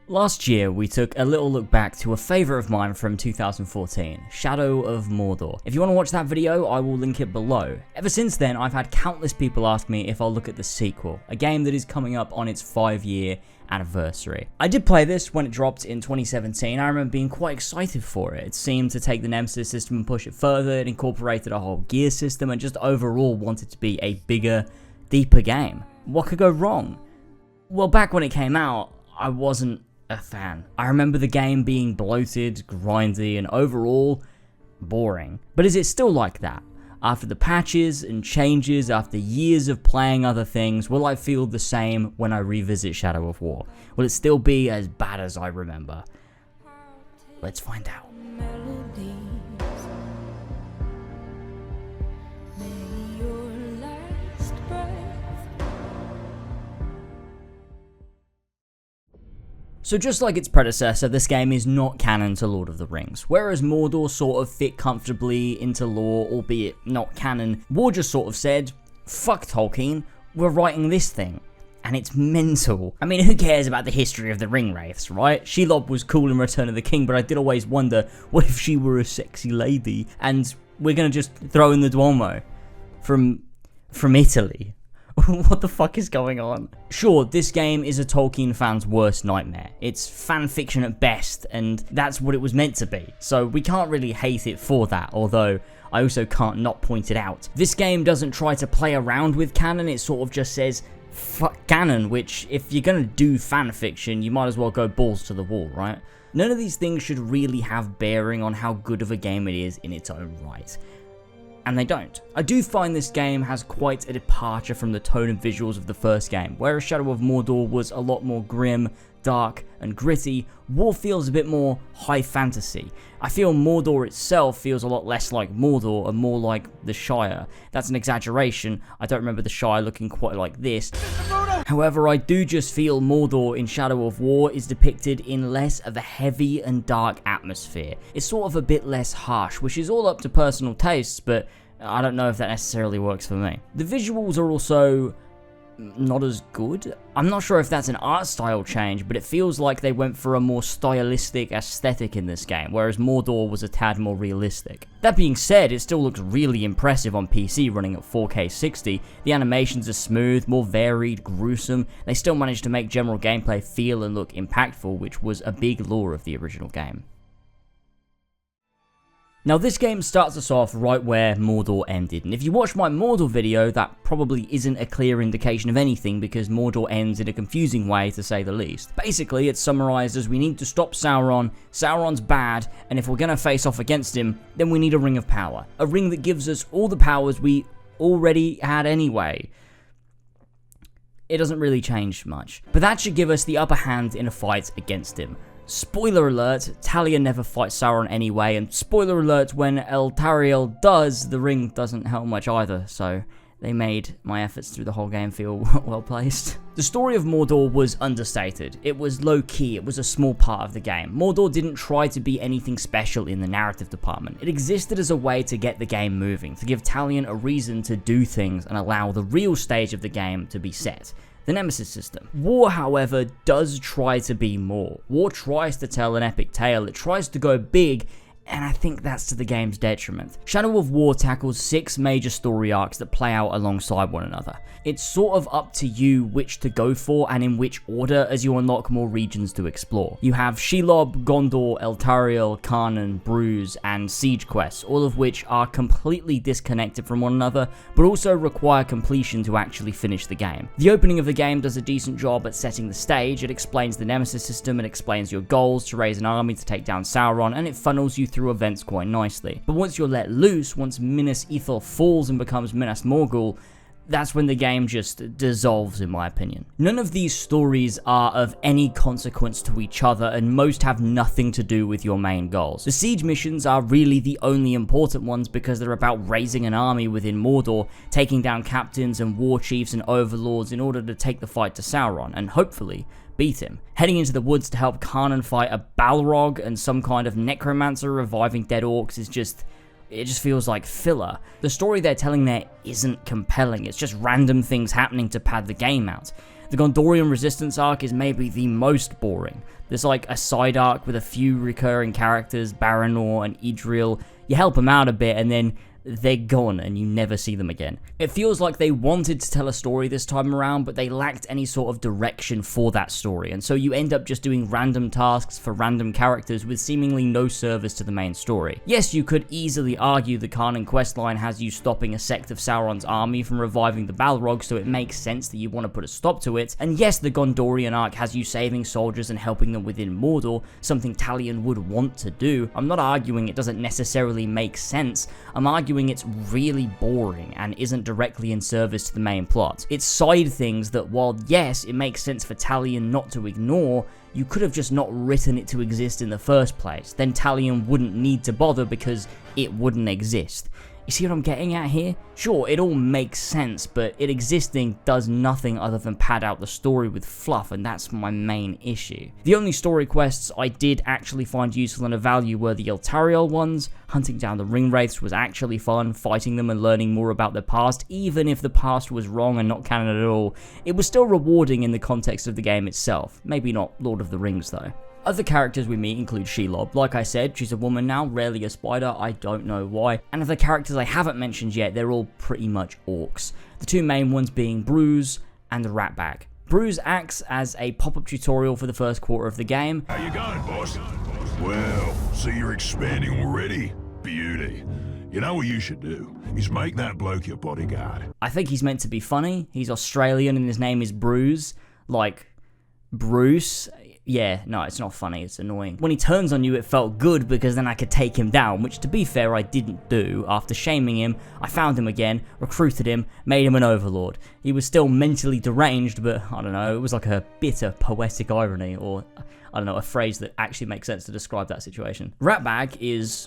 Last year, we took a little look back to a favourite of mine from 2014, Shadow of Mordor. If you want to watch that video, I will link it below. Ever since then, I've had countless people ask me if I'll look at the sequel, a game that is coming up on its 5-year anniversary. I did play this when it dropped in 2017. I remember being quite excited for it. It seemed to take the Nemesis system and push it further. It incorporated a whole gear system and just overall wanted to be a bigger, deeper game. What could go wrong? Well, back when it came out, I wasn't a fan. I remember the game being bloated, grindy, and overall boring. But is it still like that? After the patches and changes, after years of playing other things, will I feel the same when I revisit Shadow of War? Will it still be as bad as I remember? Let's find out. So just like its predecessor, this game is not canon to Lord of the Rings. Whereas Mordor sort of fit comfortably into lore, albeit not canon, War just sort of said, fuck Tolkien, we're writing this thing. And it's mental. I mean, who cares about the history of the ring wraiths, right? Shelob was cool in Return of the King, but I did always wonder, what if she were a sexy lady? And we're gonna just throw in the Duomo from Italy. What the fuck is going on? Sure, this game is a Tolkien fan's worst nightmare. It's fan fiction at best, and that's what it was meant to be. So we can't really hate it for that, although I also can't not point it out. This game doesn't try to play around with canon, it sort of just says, fuck canon, which if you're gonna do fan fiction, you might as well go balls to the wall, right? None of these things should really have bearing on how good of a game it is in its own right. And they don't. I do find this game has quite a departure from the tone and visuals of the first game. Whereas Shadow of Mordor was a lot more grim, dark, and gritty, War feels a bit more high fantasy. I feel Mordor itself feels a lot less like Mordor and more like the Shire. That's an exaggeration. I don't remember the Shire looking quite like this. However, I do just feel Mordor in Shadow of War is depicted in less of a heavy and dark atmosphere. It's sort of a bit less harsh, which is all up to personal tastes, but I don't know if that necessarily works for me. The visuals are also not as good. I'm not sure if that's an art style change, but it feels like they went for a more stylistic aesthetic in this game, whereas Mordor was a tad more realistic. That being said, it still looks really impressive on PC running at 4K 60. The animations are smooth, more varied, gruesome. They still managed to make general gameplay feel and look impactful, which was a big lure of the original game. Now this game starts us off right where Mordor ended, and if you watch my Mordor video, that probably isn't a clear indication of anything because Mordor ends in a confusing way to say the least. Basically, it's summarized as we need to stop Sauron, Sauron's bad, and if we're gonna face off against him, then we need a ring of power. A ring that gives us all the powers we already had anyway. It doesn't really change much, but that should give us the upper hand in a fight against him. Spoiler alert, Talia never fights Sauron anyway, and spoiler alert, when Tauriel does, the ring doesn't help much either, so they made my efforts through the whole game feel well placed. The story of Mordor was understated. It was low-key, it was a small part of the game. Mordor didn't try to be anything special in the narrative department. It existed as a way to get the game moving, to give Talion a reason to do things and allow the real stage of the game to be set. The Nemesis system. War, however, does try to be more. War tries to tell an epic tale, it tries to go big, and I think that's to the game's detriment. Shadow of War tackles 6 major story arcs that play out alongside one another. It's sort of up to you which to go for and in which order as you unlock more regions to explore. You have Shelob, Gondor, Eltariel, Canaan, Bruise, and Siege quests, all of which are completely disconnected from one another, but also require completion to actually finish the game. The opening of the game does a decent job at setting the stage. It explains the Nemesis system, it explains your goals to raise an army to take down Sauron, and it funnels you through events quite nicely. But once you're let loose, once Minas Ithil falls and becomes Minas Morgul, that's when the game just dissolves, in my opinion. None of these stories are of any consequence to each other, and most have nothing to do with your main goals. The siege missions are really the only important ones because they're about raising an army within Mordor, taking down captains and war chiefs and overlords in order to take the fight to Sauron, and hopefully beat him. Heading into the woods to help Canaan fight a Balrog and some kind of necromancer reviving dead orcs is just... it just feels like filler. The story they're telling there isn't compelling, it's just random things happening to pad the game out. The Gondorian Resistance arc is maybe the most boring. There's like a side arc with a few recurring characters, Baranor and Idril. You help them out a bit and then they're gone and you never see them again. It feels like they wanted to tell a story this time around, but they lacked any sort of direction for that story, and so you end up just doing random tasks for random characters with seemingly no service to the main story. Yes, you could easily argue the Kanan questline has you stopping a sect of Sauron's army from reviving the Balrog, so it makes sense that you want to put a stop to it, and yes, the Gondorian arc has you saving soldiers and helping them within Mordor, something Talion would want to do. I'm not arguing it doesn't necessarily make sense, I'm arguing it's really boring and isn't directly in service to the main plot. It's side things that, while yes, it makes sense for Talion not to ignore, you could have just not written it to exist in the first place. Then Talion wouldn't need to bother because it wouldn't exist. You see what I'm getting at here? Sure, it all makes sense, but it existing does nothing other than pad out the story with fluff, and that's my main issue. The only story quests I did actually find useful and of value were the Tauriel ones. Hunting down the Ringwraiths was actually fun, fighting them and learning more about their past, even if the past was wrong and not canon at all. It was still rewarding in the context of the game itself. Maybe not Lord of the Rings though. Other characters we meet include Shelob. Like I said, she's a woman now, rarely a spider, I don't know why. And of the characters I haven't mentioned yet, they're all pretty much orcs. The two main ones being Bruise and the Ratbag. Bruise acts as a pop-up tutorial for the first quarter of the game. How you going, boss? Well, so you're expanding already? Beauty. You know what you should do? Is make that bloke your bodyguard. I think he's meant to be funny. He's Australian and his name is Bruise. Like, Bruce. Yeah, no, it's not funny, it's annoying. When he turns on you, it felt good because then I could take him down, which to be fair, I didn't do. After shaming him, I found him again, recruited him, made him an overlord. He was still mentally deranged, but I don't know, it was like a bitter poetic irony, or I don't know, a phrase that actually makes sense to describe that situation. Ratbag is...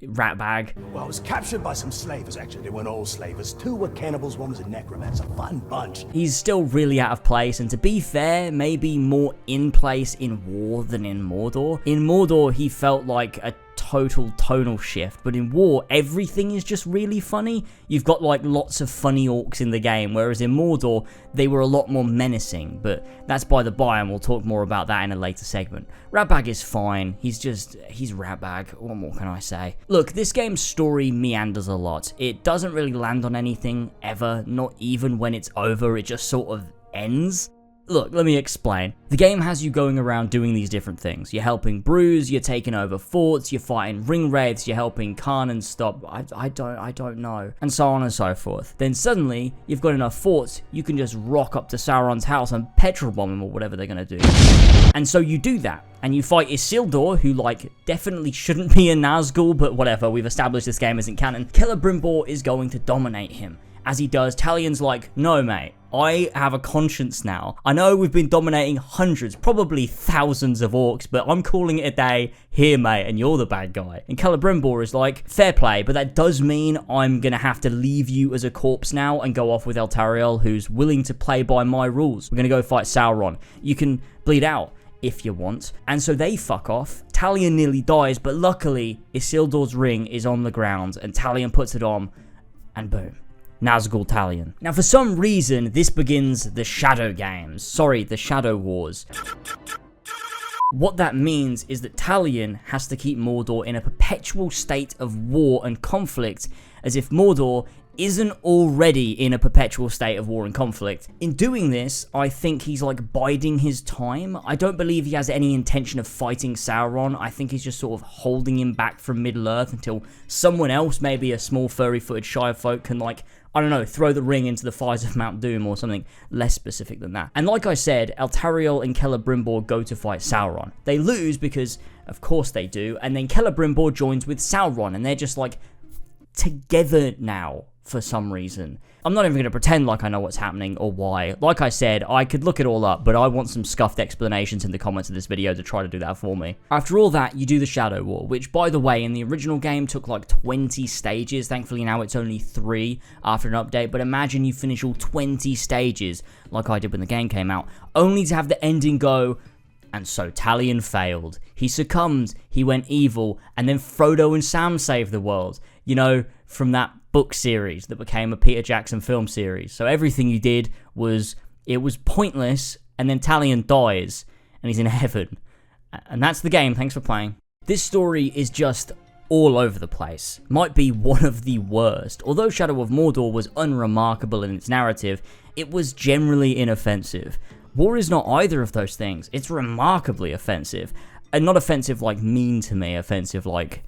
Ratbag. Well, I was captured by some slavers, actually. They weren't all slavers. Two were cannibals, one was a necromancer. Fun bunch. He's still really out of place, and to be fair, maybe more in place in War than in Mordor. In Mordor, he felt like a total tonal shift, but in War, everything is just really funny. You've got like lots of funny orcs in the game, whereas in Mordor, they were a lot more menacing, but that's by the by, and we'll talk more about that in a later segment. Ratbag is fine, he's Ratbag, what more can I say? Look, this game's story meanders a lot. It doesn't really land on anything, ever, not even when it's over, it just sort of ends. Look, let me explain. The game has you going around doing these different things. You're helping Bruise, you're taking over forts, you're fighting Ringwraiths, you're helping Kanan stop, I don't know, and so on and so forth. Then suddenly, you've got enough forts, you can just rock up to Sauron's house and petrol bomb him or whatever they're gonna do. And so you do that, and you fight Isildur, who like definitely shouldn't be a Nazgul, but whatever, we've established this game isn't canon. Celebrimbor is going to dominate him. As he does, Talion's like, no mate, I have a conscience now. I know we've been dominating hundreds, probably thousands of orcs, but I'm calling it a day here, mate, and you're the bad guy. And Celebrimbor is like, fair play, but that does mean I'm gonna have to leave you as a corpse now and go off with Tauriel, who's willing to play by my rules. We're gonna go fight Sauron. You can bleed out if you want. And so they fuck off. Talion nearly dies, but luckily Isildur's ring is on the ground, and Talion puts it on, and boom. Nazgul Talion. Now for some reason, this begins the Shadow Games. Sorry, the Shadow Wars. What that means is that Talion has to keep Mordor in a perpetual state of war and conflict, as if Mordor isn't already in a perpetual state of war and conflict. In doing this, I think he's like biding his time. I don't believe he has any intention of fighting Sauron. I think he's just sort of holding him back from Middle-earth until someone else, maybe a small furry-footed Shire folk, can like, I don't know, throw the ring into the fires of Mount Doom or something less specific than that. And like I said, Tauriel and Celebrimbor go to fight Sauron. They lose because, of course they do, and then Celebrimbor joins with Sauron, and they're just like together now for some reason. I'm not even going to pretend like I know what's happening or why. Like I said, I could look it all up, but I want some scuffed explanations in the comments of this video to try to do that for me. After all that, you do the Shadow War, which by the way, in the original game took like 20 stages. Thankfully now it's only 3 after an update, but imagine you finish all 20 stages, like I did when the game came out, only to have the ending go, and so Talion failed. He succumbed, he went evil, and then Frodo and Sam saved the world. You know, from that book series that became a Peter Jackson film series. So everything you did was It was pointless, and then Talion dies, and he's in heaven. And that's the game, thanks for playing. This story is just all over the place. Might be one of the worst. Although Shadow of Mordor was unremarkable in its narrative, it was generally inoffensive. War is not either of those things. It's remarkably offensive. And not offensive like mean to me, offensive like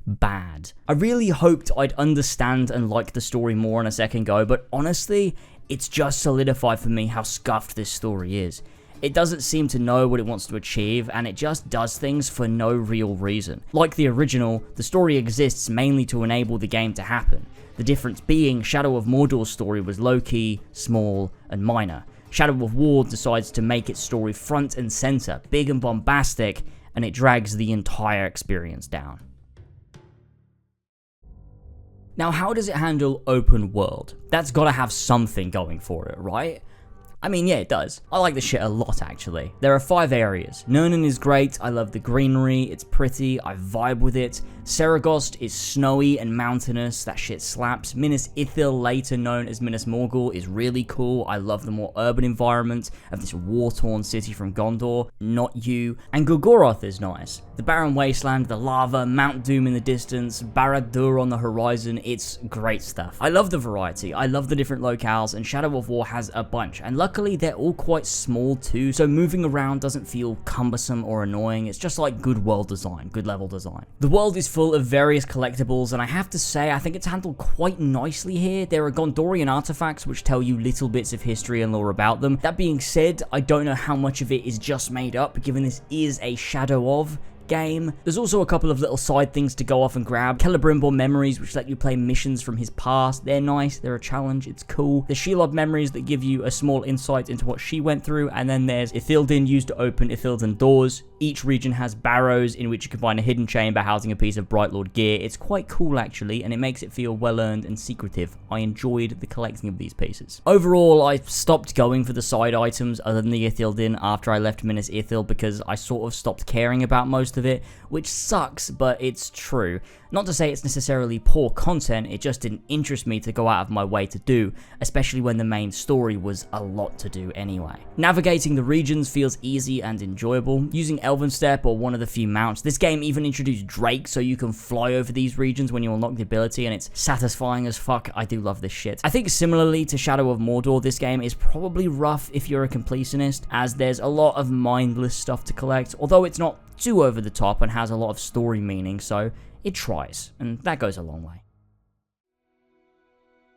bad. I really hoped I'd understand and like the story more on a second go, but honestly, it's just solidified for me how scuffed this story is. It doesn't seem to know what it wants to achieve, and it just does things for no real reason. Like the original, the story exists mainly to enable the game to happen. The difference being, Shadow of Mordor's story was low-key, small, and minor. Shadow of War decides to make its story front and center, big and bombastic, and it drags the entire experience down. Now, how does it handle open world? That's gotta have something going for it, right? I mean, yeah, it does. I like this shit a lot, actually. There are 5 areas. Nurnen is great, I love the greenery, it's pretty, I vibe with it. Saragost is snowy and mountainous, that shit slaps. Minas Ithil, later known as Minas Morgul, is really cool. I love the more urban environment of this war-torn city from Gondor. Not you. And Gorgoroth is nice. The barren wasteland, the lava, Mount Doom in the distance, Barad-dûr on the horizon, it's great stuff. I love the variety, I love the different locales, and Shadow of War has a bunch, and luckily they're all quite small too, so moving around doesn't feel cumbersome or annoying. It's just like good world design, good level design. The world is full of various collectibles, and I have to say, I think it's handled quite nicely here. There are Gondorian artifacts which tell you little bits of history and lore about them. That being said, I don't know how much of it is just made up, given this is a Shadow of game. There's also a couple of little side things to go off and grab. Celebrimbor memories, which let you play missions from his past. They're nice, they're a challenge, it's cool. The Shelob memories that give you a small insight into what she went through, and then there's Ithildin used to open Ithildin doors. Each region has barrows in which you can find a hidden chamber housing a piece of Bright Lord gear. It's quite cool actually, and it makes it feel well earned and secretive. I enjoyed the collecting of these pieces. Overall, I stopped going for the side items other than the Ithildin after I left Minas Ithil because I sort of stopped caring about most of it, which sucks, but it's true. Not to say it's necessarily poor content, it just didn't interest me to go out of my way to do, especially when the main story was a lot to do anyway. Navigating the regions feels easy and enjoyable. Using Elven Step or one of the few mounts, this game even introduced Drake so you can fly over these regions when you unlock the ability, and it's satisfying as fuck. I do love this shit. I think similarly to Shadow of Mordor, this game is probably rough if you're a completionist, as there's a lot of mindless stuff to collect, although it's not too over the top and has a lot of story meaning, so it tries, and that goes a long way.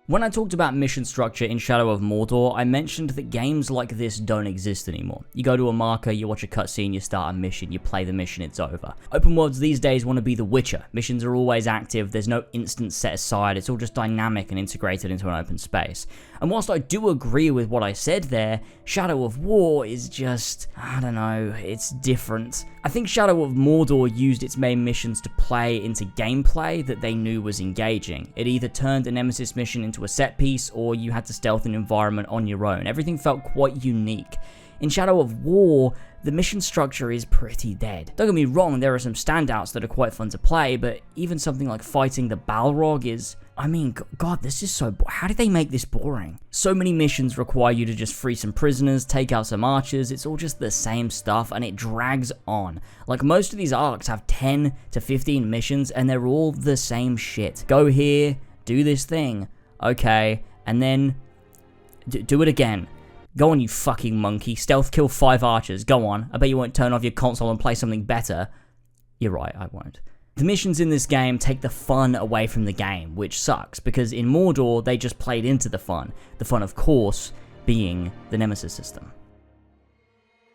When I talked about mission structure in Shadow of Mordor, I mentioned that games like this don't exist anymore. You go to a marker, you watch a cutscene, you start a mission, you play the mission, it's over. Open worlds these days want to be The Witcher. Missions are always active, there's no instant set aside, it's all just dynamic and integrated into an open space. And whilst I do agree with what I said there, Shadow of War is just, I don't know, it's different. I think Shadow of Mordor used its main missions to play into gameplay that they knew was engaging. It either turned a Nemesis mission into a set piece, or you had to stealth an environment on your own. Everything felt quite unique. In Shadow of War, the mission structure is pretty dead. Don't get me wrong, there are some standouts that are quite fun to play, but even something like fighting the Balrog is, I mean, god, this is so how did they make this boring? So many missions require you to just free some prisoners, take out some archers, it's all just the same stuff, and it drags on. Like, most of these arcs have 10 to 15 missions, and they're all the same shit. Go here, do this thing, okay, and then do it again. Go on, you fucking monkey. Stealth kill 5 archers. Go on. I bet you won't turn off your console and play something better. You're right, I won't. The missions in this game take the fun away from the game, which sucks, because in Mordor, they just played into the fun. The fun, of course, being the Nemesis system.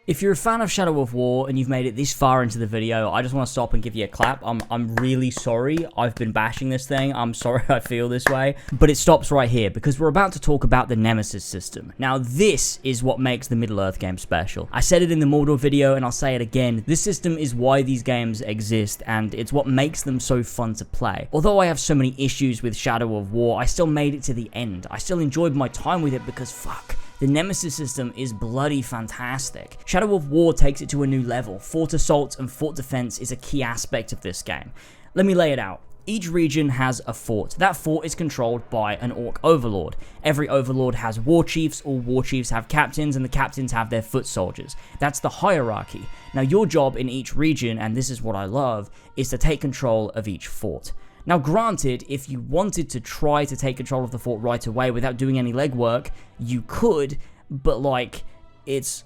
If you're a fan of Shadow of War and you've made it this far into the video, I just want to stop and give you a clap. I'm really sorry I've been bashing this thing. I'm sorry I feel this way. But it stops right here, because we're about to talk about the Nemesis system. Now, this is what makes the Middle-earth game special. I said it in the Mordor video, and I'll say it again. This system is why these games exist, and it's what makes them so fun to play. Although I have so many issues with Shadow of War, I still made it to the end. I still enjoyed my time with it because, fuck, the Nemesis system is bloody fantastic. Shadow of War takes it to a new level. Fort assault and fort defense is a key aspect of this game. Let me lay it out. Each region has a fort. That fort is controlled by an orc overlord. Every overlord has war chiefs, all war chiefs have captains, and the captains have their foot soldiers. That's the hierarchy. Now your job in each region, and this is what I love, is to take control of each fort. Now granted, if you wanted to try to take control of the fort right away without doing any legwork, you could, but like, it's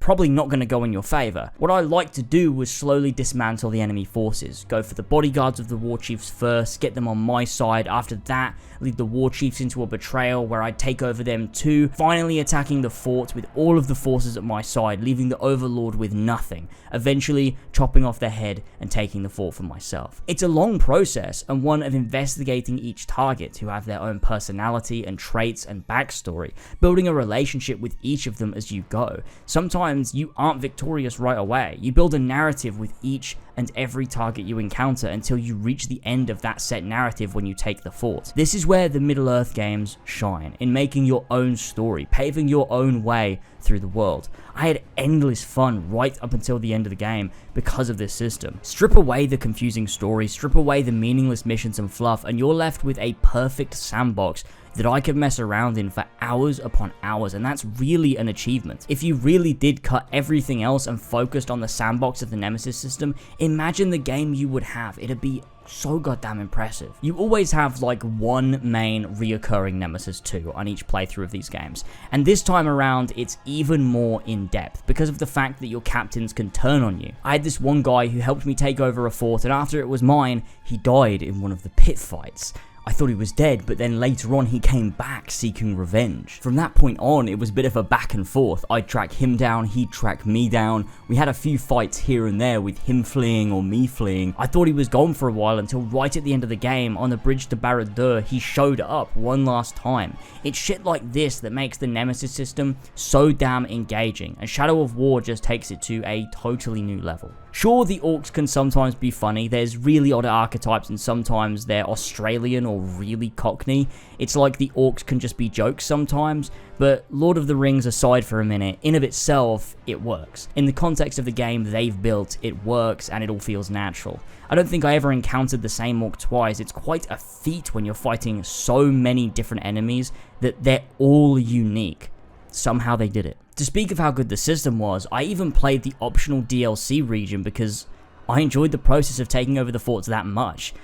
probably not going to go in your favor. What I like to do was slowly dismantle the enemy forces, go for the bodyguards of the war chiefs first, get them on my side. After that, lead the war chiefs into a betrayal where I take over them too, finally attacking the fort with all of the forces at my side, leaving the overlord with nothing, eventually chopping off their head and taking the fort for myself. It's a long process and one of investigating each target who have their own personality and traits and backstory, building a relationship with each of them as you go. Sometimes you aren't victorious right away. You build a narrative with each and every target you encounter until you reach the end of that set narrative when you take the fort. This is where the Middle-earth games shine, in making your own story, paving your own way through the world. I had endless fun right up until the end of the game because of this system. Strip away the confusing story, strip away the meaningless missions and fluff, and you're left with a perfect sandbox that I could mess around in for hours upon hours, and that's really an achievement. If you really did cut everything else and focused on the sandbox of the Nemesis system, imagine the game you would have. It'd be so goddamn impressive. You always have like one main reoccurring Nemesis 2 on each playthrough of these games, and this time around it's even more in depth because of the fact that your captains can turn on you. I had this one guy who helped me take over a fort, and after it was mine, he died in one of the pit fights. I thought he was dead, but then later on he came back seeking revenge. From that point on, it was a bit of a back and forth. I'd track him down, he'd track me down. We had a few fights here and there with him fleeing or me fleeing. I thought he was gone for a while until right at the end of the game, on the bridge to Barad-dûr, he showed up one last time. It's shit like this that makes the Nemesis system so damn engaging, and Shadow of War just takes it to a totally new level. Sure, the orcs can sometimes be funny, there's really odd archetypes and sometimes they're Australian or really Cockney. It's like the orcs can just be jokes sometimes, but Lord of the Rings aside for a minute, in of itself, it works. In the context of the game they've built, it works and it all feels natural. I don't think I ever encountered the same orc twice. It's quite a feat when you're fighting so many different enemies that they're all unique. Somehow they did it. To speak of how good the system was, I even played the optional DLC region because I enjoyed the process of taking over the forts that much.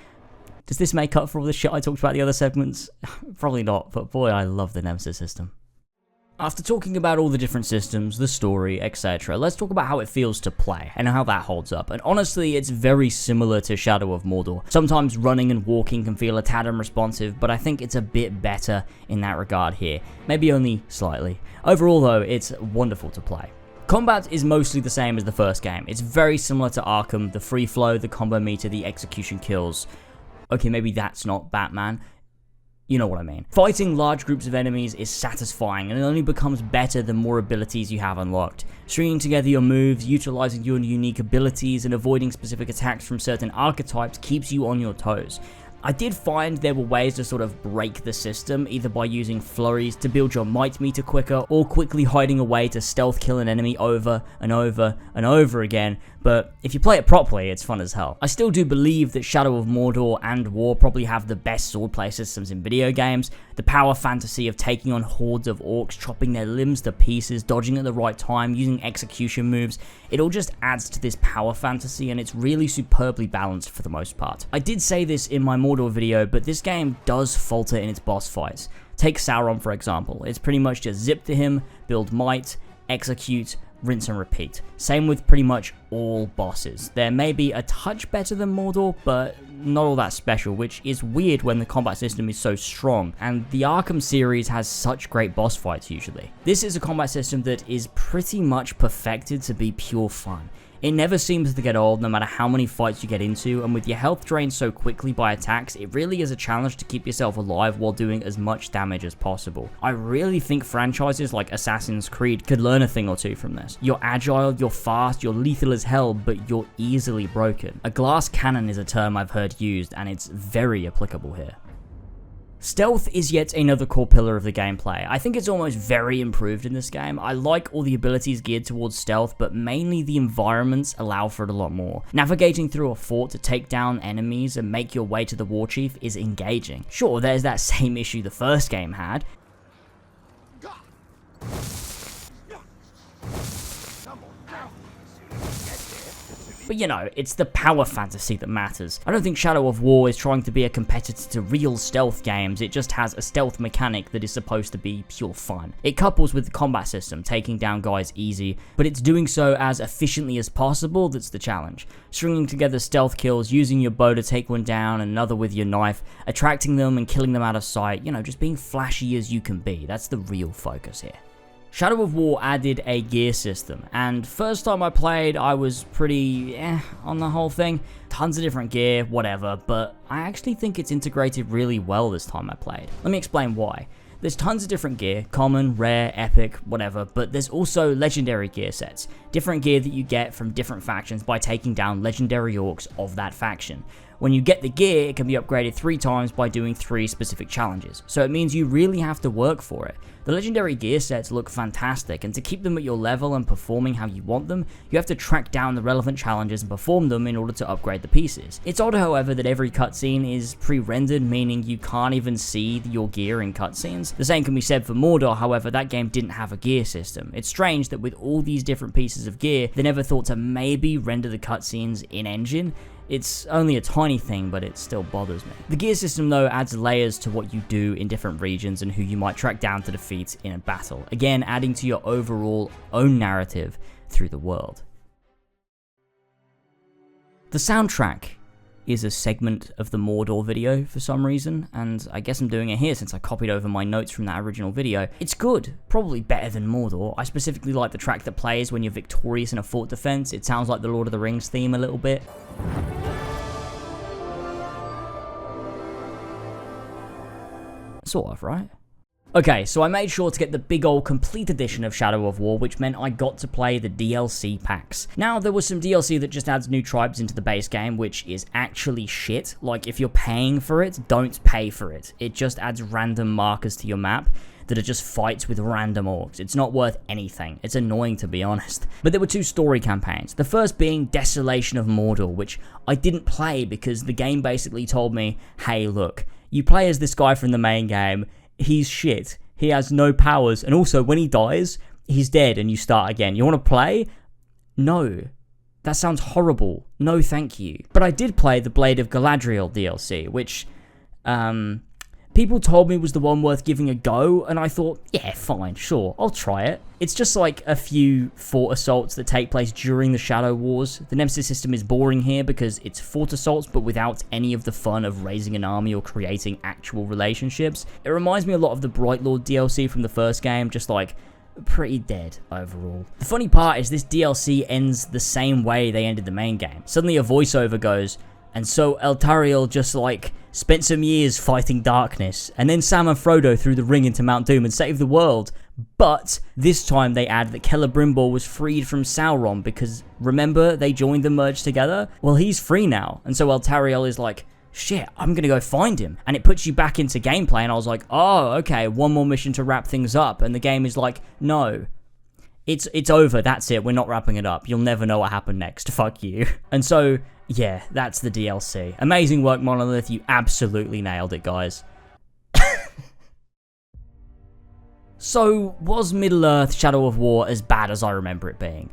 Does this make up for all the shit I talked about in the other segments? Probably not, but boy, I love the Nemesis system. After talking about all the different systems, the story, etc., let's talk about how it feels to play and how that holds up. And honestly, it's very similar to Shadow of Mordor. Sometimes running and walking can feel a tad unresponsive, but I think it's a bit better in that regard here. Maybe only slightly. Overall though, it's wonderful to play. Combat is mostly the same as the first game. It's very similar to Arkham, the free flow, the combo meter, the execution kills. Okay, maybe that's not Batman. You know what I mean. Fighting large groups of enemies is satisfying, and it only becomes better the more abilities you have unlocked. Stringing together your moves, utilizing your unique abilities, and avoiding specific attacks from certain archetypes keeps you on your toes. I did find there were ways to sort of break the system, either by using flurries to build your might meter quicker, or quickly hiding away to stealth kill an enemy over and over and over again, but if you play it properly, it's fun as hell. I still do believe that Shadow of Mordor and War probably have the best swordplay systems in video games. The power fantasy of taking on hordes of orcs, chopping their limbs to pieces, dodging at the right time, using execution moves, it all just adds to this power fantasy, and it's really superbly balanced for the most part. I did say this in my Mordor video, but this game does falter in its boss fights. Take Sauron for example. It's pretty much just zip to him, build might, execute, rinse and repeat. Same with pretty much all bosses. They're maybe a touch better than Mordor, but not all that special, which is weird when the combat system is so strong, and the Arkham series has such great boss fights usually. This is a combat system that is pretty much perfected to be pure fun. It never seems to get old no matter how many fights you get into, and with your health drained so quickly by attacks, it really is a challenge to keep yourself alive while doing as much damage as possible. I really think franchises like Assassin's Creed could learn a thing or two from this. You're agile, you're fast, you're lethal as hell, but you're easily broken. A glass cannon is a term I've heard used, and it's very applicable here. Stealth is yet another core pillar of the gameplay. I think it's almost very improved in this game. I like all the abilities geared towards stealth, but mainly the environments allow for it a lot more. Navigating through a fort to take down enemies and make your way to the war chief is engaging. Sure, there's that same issue the first game had. But you know, it's the power fantasy that matters. I don't think Shadow of War is trying to be a competitor to real stealth games, it just has a stealth mechanic that is supposed to be pure fun. It couples with the combat system, taking down guys easy, but it's doing so as efficiently as possible that's the challenge. Stringing together stealth kills, using your bow to take one down, another with your knife, attracting them and killing them out of sight, you know, just being flashy as you can be, that's the real focus here. Shadow of War added a gear system, and first time I played, I was pretty on the whole thing. Tons of different gear, whatever, but I actually think it's integrated really well this time I played. Let me explain why. There's tons of different gear, common, rare, epic, whatever, but there's also legendary gear sets. Different gear that you get from different factions by taking down legendary orcs of that faction. When you get the gear, it can be upgraded 3 times by doing 3 specific challenges, so it means you really have to work for it. The legendary gear sets look fantastic, and to keep them at your level and performing how you want them, you have to track down the relevant challenges and perform them in order to upgrade the pieces. It's odd, however, that every cutscene is pre-rendered, meaning you can't even see your gear in cutscenes. The same can be said for Mordor, however, that game didn't have a gear system. It's strange that with all these different pieces of gear, they never thought to maybe render the cutscenes in-engine. It's only a tiny thing, but it still bothers me. The gear system though adds layers to what you do in different regions and who you might track down to defeat in a battle, again adding to your overall own narrative through the world. The soundtrack is a segment of the Mordor video for some reason, and I guess I'm doing it here since I copied over my notes from that original video. It's good, probably better than Mordor. I specifically like the track that plays when you're victorious in a fort defense. It sounds like the Lord of the Rings theme a little bit. Sort of, right? Okay, so I made sure to get the big old complete edition of Shadow of War, which meant I got to play the DLC packs. Now, there was some DLC that just adds new tribes into the base game, which is actually shit. Like, if you're paying for it, don't pay for it. It just adds random markers to your map that are just fights with random orcs. It's not worth anything. It's annoying, to be honest. But there were 2 story campaigns. The first being Desolation of Mordor, which I didn't play because the game basically told me, hey, look, you play as this guy from the main game, he's shit, he has no powers, and also when he dies, he's dead and you start again. You want to play? No. That sounds horrible. No thank you. But I did play the Blade of Galadriel DLC, which, people told me was the one worth giving a go, and I thought, yeah, fine, sure, I'll try it. It's just like a few fort assaults that take place during the Shadow Wars. The Nemesis system is boring here because it's fort assaults, but without any of the fun of raising an army or creating actual relationships. It reminds me a lot of the Bright Lord DLC from the first game, just like pretty dead overall. The funny part is this DLC ends the same way they ended the main game. Suddenly a voiceover goes, and so Tauriel just like spent some years fighting darkness, and then Sam and Frodo threw the ring into Mount Doom and saved the world. But this time they add that Celebrimbor was freed from Sauron because, remember, they joined the merge together? Well, he's free now, and so Tauriel is like, shit, I'm gonna go find him. And it puts you back into gameplay, and I was like, oh, okay, one more mission to wrap things up, and the game is like, no. It's over, that's it, we're not wrapping it up. You'll never know what happened next, fuck you. And so, yeah, that's the DLC. Amazing work, Monolith, you absolutely nailed it, guys. So, was Middle-earth Shadow of War as bad as I remember it being?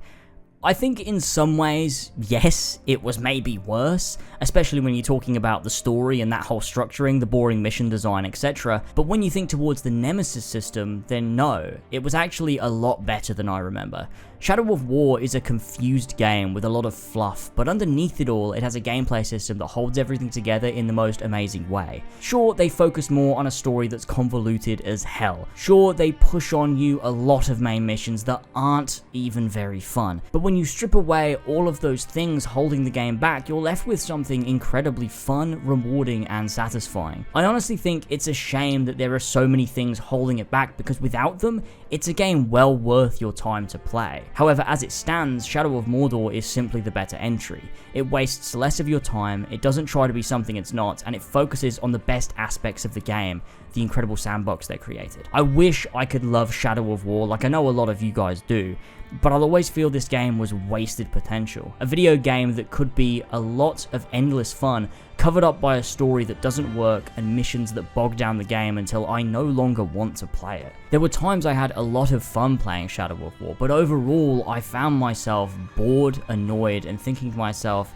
I think in some ways, yes, it was maybe worse, especially when you're talking about the story and that whole structuring, the boring mission design, etc. But when you think towards the Nemesis system, then no, it was actually a lot better than I remember. Shadow of War is a confused game with a lot of fluff, but underneath it all, it has a gameplay system that holds everything together in the most amazing way. Sure, they focus more on a story that's convoluted as hell. Sure, they push on you a lot of main missions that aren't even very fun. But when you strip away all of those things holding the game back, you're left with something incredibly fun, rewarding, and satisfying. I honestly think it's a shame that there are so many things holding it back, because without them, it's a game well worth your time to play. However, as it stands, Shadow of Mordor is simply the better entry. It wastes less of your time, it doesn't try to be something it's not, and it focuses on the best aspects of the game, the incredible sandbox they created. I wish I could love Shadow of War like I know a lot of you guys do, but I'll always feel this game was wasted potential. A video game that could be a lot of endless fun, covered up by a story that doesn't work and missions that bog down the game until I no longer want to play it. There were times I had a lot of fun playing Shadow of War, but overall I found myself bored, annoyed, and thinking to myself,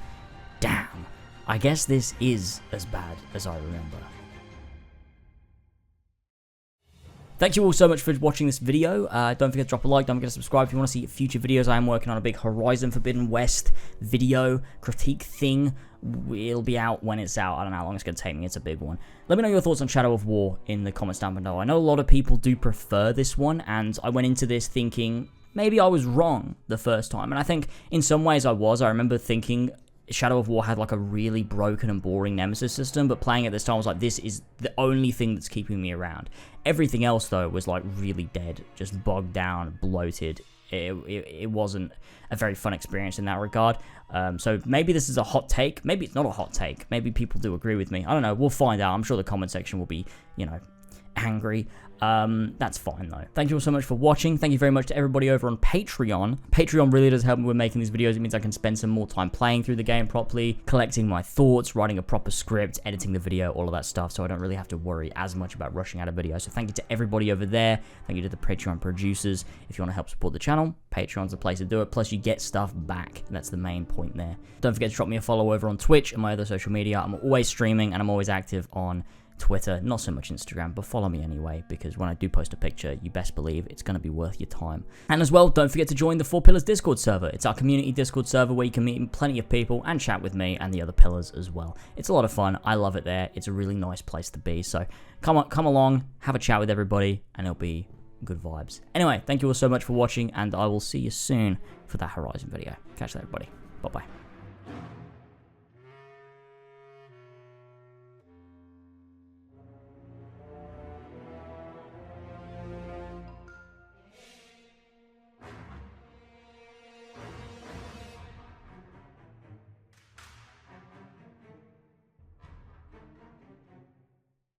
damn, I guess this is as bad as I remember. Thank you all so much for watching this video. Don't forget to drop a like, don't forget to subscribe if you want to see future videos. I am working on a big Horizon Forbidden West video critique thing. It'll be out when it's out. I don't know how long it's going to take me. It's a big one. Let me know your thoughts on Shadow of War in the comments down below. I know a lot of people do prefer this one, and I went into this thinking maybe I was wrong the first time. And I think in some ways I was. I remember thinking Shadow of War had like a really broken and boring Nemesis system, but playing it this time I was like, this is the only thing that's keeping me around. Everything else though was like really dead, just bogged down, bloated. It wasn't a very fun experience in that regard. So maybe this is a hot take, maybe it's not a hot take, maybe people do agree with me, I don't know, we'll find out. I'm sure the comment section will be, you know, angry. That's fine though. Thank you all so much for watching. Thank you very much to everybody over on Patreon. Patreon really does help me with making these videos. It means I can spend some more time playing through the game properly, collecting my thoughts, writing a proper script, editing the video, all of that stuff, so I don't really have to worry as much about rushing out a video. So thank you to everybody over there. Thank you to the Patreon producers. If you want to help support the channel, Patreon's the place to do it. Plus you get stuff back. That's the main point there. Don't forget to drop me a follow over on Twitch and my other social media. I'm always streaming and I'm always active on Twitter, not so much Instagram, but follow me anyway, because when I do post a picture, you best believe it's going to be worth your time. And as well, don't forget to join the 4 Pillars Discord server. It's our community Discord server where you can meet plenty of people and chat with me and the other pillars as well. It's a lot of fun. I love it there. It's a really nice place to be. So come along, have a chat with everybody, and it'll be good vibes. Anyway, thank you all so much for watching, and I will see you soon for that Horizon video. Catch you later, everybody. Bye-bye.